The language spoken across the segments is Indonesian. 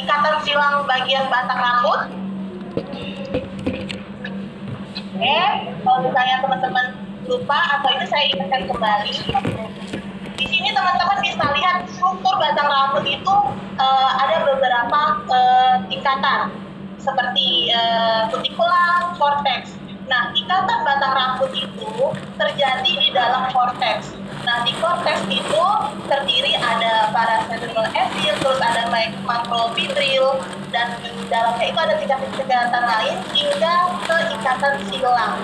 ikatan silang bagian batang rambut. Kalau misalnya teman-teman lupa atau itu saya ingatkan kembali. Di sini teman-teman bisa lihat struktur batang rambut itu ada beberapa tingkatan seperti kutikula, cortex. Nah, ikatan batang rambut itu terjadi di dalam cortex. Nah, di cortex itu terdiri ada paracentric acid, terus ada macrofibril, dan di dalamnya itu ada tingkatan-tingkatan lain hingga ke ikatan silang.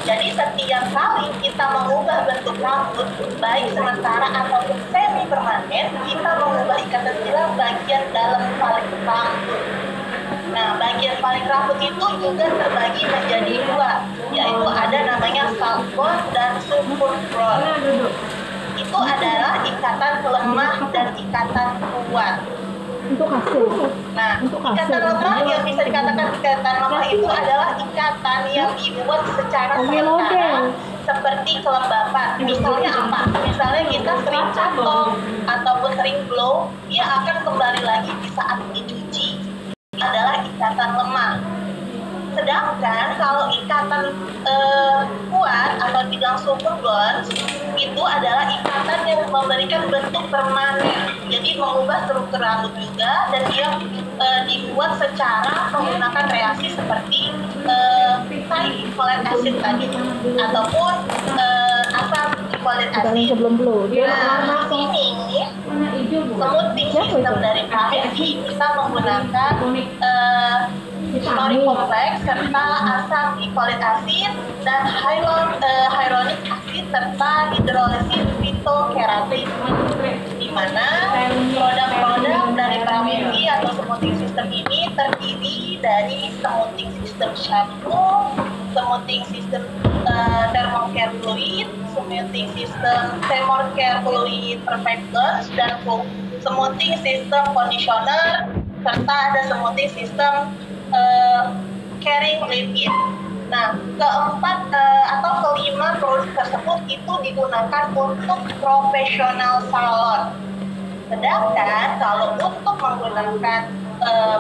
Jadi setiap kali kita mengubah bentuk rambut, baik sementara ataupun semi permanen, kita mengubah ikatan silang bagian dalam paling rambut. Nah, bagian paling rambut itu juga terbagi menjadi dua, yaitu ada namanya scalp bone dan sulfur bone. Itu adalah ikatan lemah dan ikatan kuat. Untuk hasil. Nah, ikatan lemah yang bisa dikatakan ikatan lemah itu adalah ikatan yang dibuat secara sementara seperti kelembapan. Misalnya apa? Misalnya kita sering jatuh ataupun sering blow, dia akan kembali lagi di saat dicuci. Adalah ikatan lemah. Sedangkan kalau ikatan kuat atau dibilang super bonds itu adalah ikatan yang memberikan bentuk permanen. Jadi mengubah struktur rambut juga, dan dia dibuat secara menggunakan reaksi seperti folic acid tadi ataupun asam folic acid. Sebelum blow. Nah, ini smoothing sistem dari Pramevi kita menggunakan nori kompleks serta asam folic acid dan hyaluronic acid serta hidrolisis fitokeratin, di mana produk-produk dari Pramevi atau smoothing system ini terdiri dari smoothing system shampoo, smoothing system thermocare fluid, smoothing system thermocare fluid perfect plus, dan smoothing system conditioner, serta ada smoothing system caring liquid. Nah, keempat atau kelima produk tersebut itu digunakan untuk profesional salon. Sedangkan kalau untuk menggunakan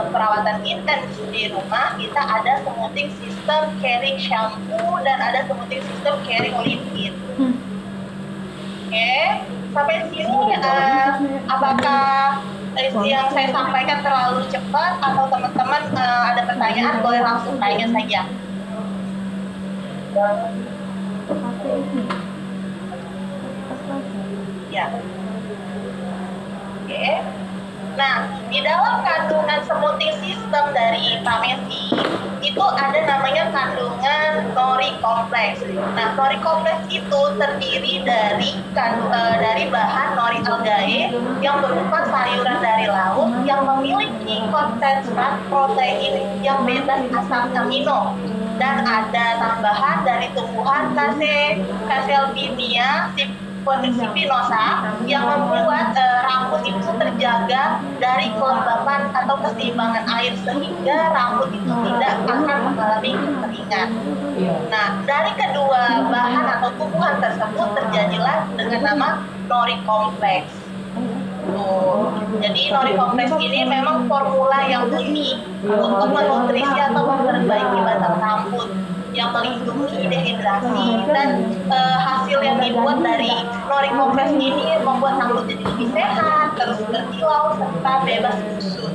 perawatan intens di rumah, kita ada smoothing system caring shampoo dan ada smoothing system caring liquid. Oke, sampai sini apakah yang saya sampaikan terlalu cepat atau teman-teman ada pertanyaan, boleh langsung tanya saja. Ya. Oke. Nah, di dalam kandungan smoothing system dari Pramevi itu ada namanya kandungan nori kompleks. Nah, nori kompleks itu terdiri dari bahan nori algae yang berupa sayuran dari laut yang memiliki konten serat protein yang bebas asam amino, dan ada tambahan dari tumbuhan Caesalpinia spinosa yang membuat rambut itu terjaga dari kelembapan atau keseimbangan air sehingga rambut itu tidak akan mengalami kekeringan. Nah, dari kedua bahan atau tumbuhan tersebut terjadilah dengan nama nori kompleks. Jadi nori kompleks ini memang formula yang unik untuk menutrisi atau memperbaiki batang rambut, yang melindungi dehidrasi, dan hasil yang dibuat dari nori kompleks ini membuat rambut jadi lebih sehat, terus berkilau, serta bebas kusut.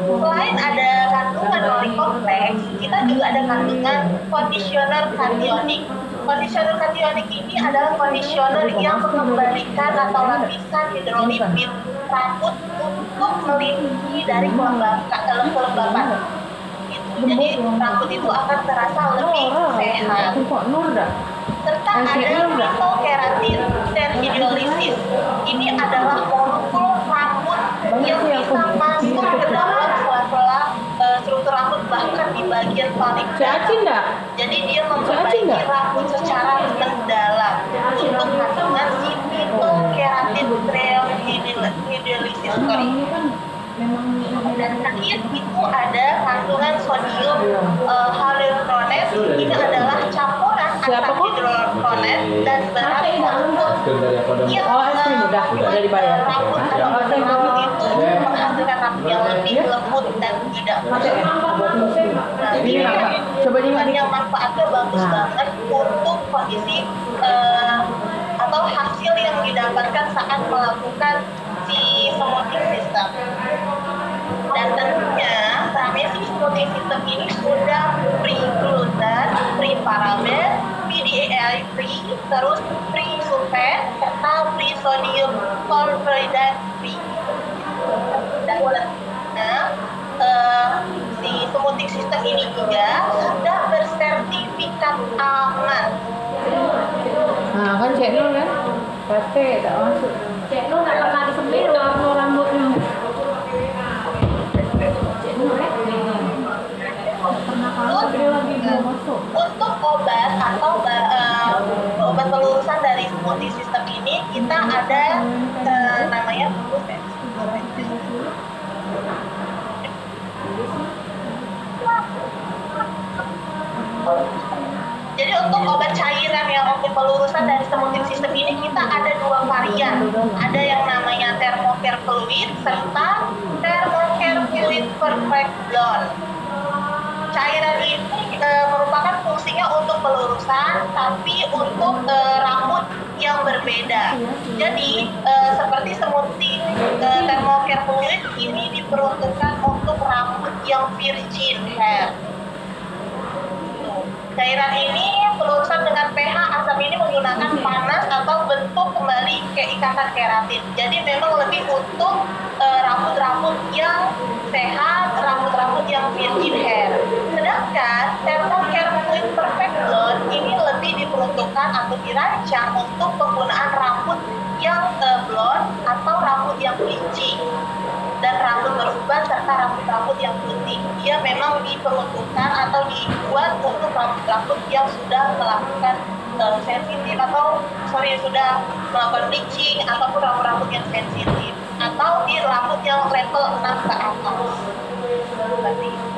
Selain ada kandungan nori kompleks, kita juga ada kandungan conditioner kationik. Conditioner kationik ini adalah conditioner yang mengembalikan atau lapisan hidrolipid rambut untuk melindungi dari kelembapan. Jadi rambut itu akan terasa lebih sehat. Serta ada fitokeratin dan hidrolisis. Ini adalah molekul rambut yang bisa masuk ke dalam sela-sela struktur rambut, bahkan di bagian paling dalam. Jadi dia memperbaiki rambut secara mendalam untuk kandungan si fitokeratin hidrolisis. Dan terakhir itu ada kandungan sodium hyaluronate. Ini adalah campuran antara hyaluronate dan berat untuk Iya, Oh, es krim udah dibayar. rambut itu menghasilkan rambut yang lebih lembut dan tidak busuk. Nah, Ini apa? Coba dimakan. yang manfaatnya bagus banget untuk kondisi atau hasil yang didapatkan saat melakukan si smoothing system. Dan tentunya si smoothing system ini sudah free gluten, free paraben, PDAI free, terus free sulfat, serta free sodium chloride free. Dan tentunya si smoothing system ini juga sudah bersertifikat aman. Nah, kan Cek Nur kan? Pasti tak masuk. Cek Nur nggak pernah disembelih warna rambutnya. Cek Nur pernah kalau dia lagi mau masuk. Untuk obat atau obat pelurusan dari smoothing system ini kita ada namanya jadi untuk obat cairan yang untuk pelurusan dari smoothing system ini kita ada dua varian. Ada yang namanya thermocare fluid serta thermocare fluid perfect blonde. Cairan ini merupakan fungsinya untuk pelurusan, tapi untuk rambut yang berbeda. Jadi seperti smoothing thermocare fluid ini diperuntukkan untuk rambut yang virgin hair. Cairan ini pelurusan dengan pH asam ini menggunakan panas atau bentuk kembali ke ikatan keratin. Jadi memang lebih untuk rambut-rambut yang sehat, rambut-rambut yang virgin hair. Sedangkan thermocare fluid perfect blonde ini lebih diperuntukkan atau dirancang untuk penggunaan rambut yang blonde atau rambut yang bleaching dan rambut beruban serta rambut-rambut yang putih. Dia memang diperuntukkan atau dibuat untuk rambut-rambut yang sudah melakukan sensitif atau sudah melakukan bleaching ataupun rambut-rambut yang sensitif atau di rambut yang level 6 ke atas. Seperti itu.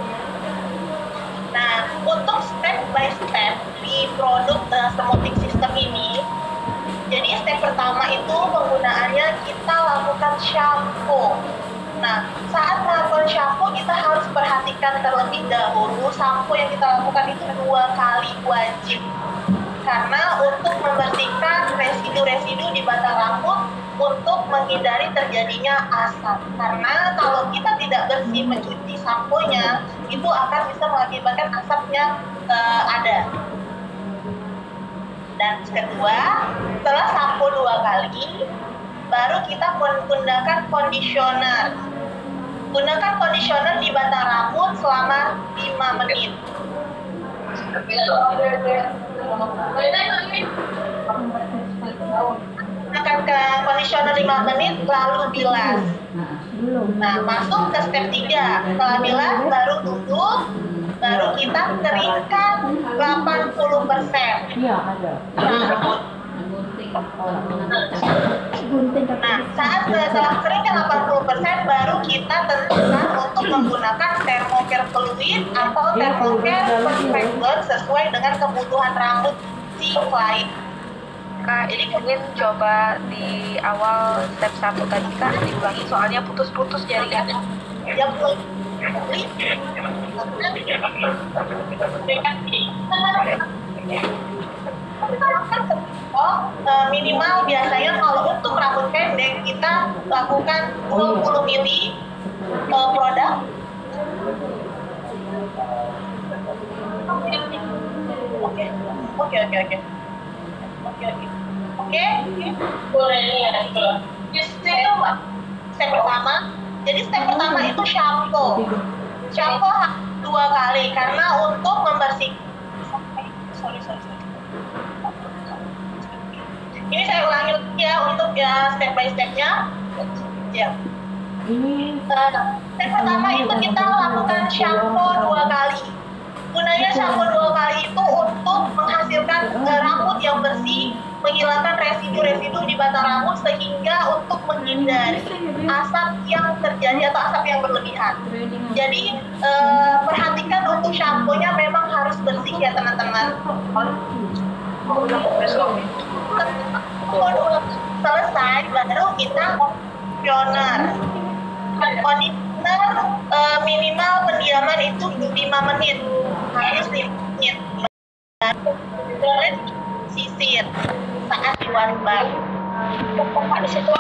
Nah, untuk step by step di produk smoothing system ini, jadi step pertama itu penggunaannya kita lakukan shampoo. Nah, saat melakukan shampoo kita harus perhatikan terlebih dahulu shampoo yang kita lakukan itu 2 kali wajib. Karena untuk membersihkan residu-residu di batang rambut untuk menghindari terjadinya asap. Karena kalau kita tidak bersih mencuci sampo-nya, itu akan bisa mengakibatkan asapnya ada. Dan kedua, setelah sampo 2 kali, baru kita menggunakan conditioner. Gunakan conditioner di batang rambut selama 5 menit. Gunakan ke conditioner 5 menit, lalu bilas. Nah, masuk ke step 3. Setelah bilas, baru tutup, baru kita keringkan 80%. Iya, ada. Rambut. Nah, saat setelah keringkan 80% baru kita tentukan untuk menggunakan thermocare fluid atau thermocare perfect blonde sesuai dengan kebutuhan rambut si klien. Kak, ini mungkin coba di awal step 1 tadi Kak diulangi soalnya putus-putus jaringannya. Ya, belum. Minimal biasanya kalau untuk rambut pendek kita lakukan 20 mili produk. Oke. Boleh ya. Step pertama. Jadi step pertama itu shampoo. Shampoo 2 kali karena untuk membersihkan. Sorry. Ini saya ulangi lagi ya untuk ya step by stepnya. Ya. Step pertama itu kita lakukan shampoo 2 kali. Gunanya shampoo 2 kali itu untuk menghasilkan rambut yang bersih, menghilangkan residu-residu di batang rambut sehingga untuk menghindari asap yang terjadi atau asap yang berlebihan. Jadi perhatikan untuk shampoo-nya memang harus bersih ya teman-teman. udah selesai baru kita kondisioner. Kondisioner minimal pendiaman itu 5 menit, harus 5 menit. Boleh sisir saat di one bar. Di situ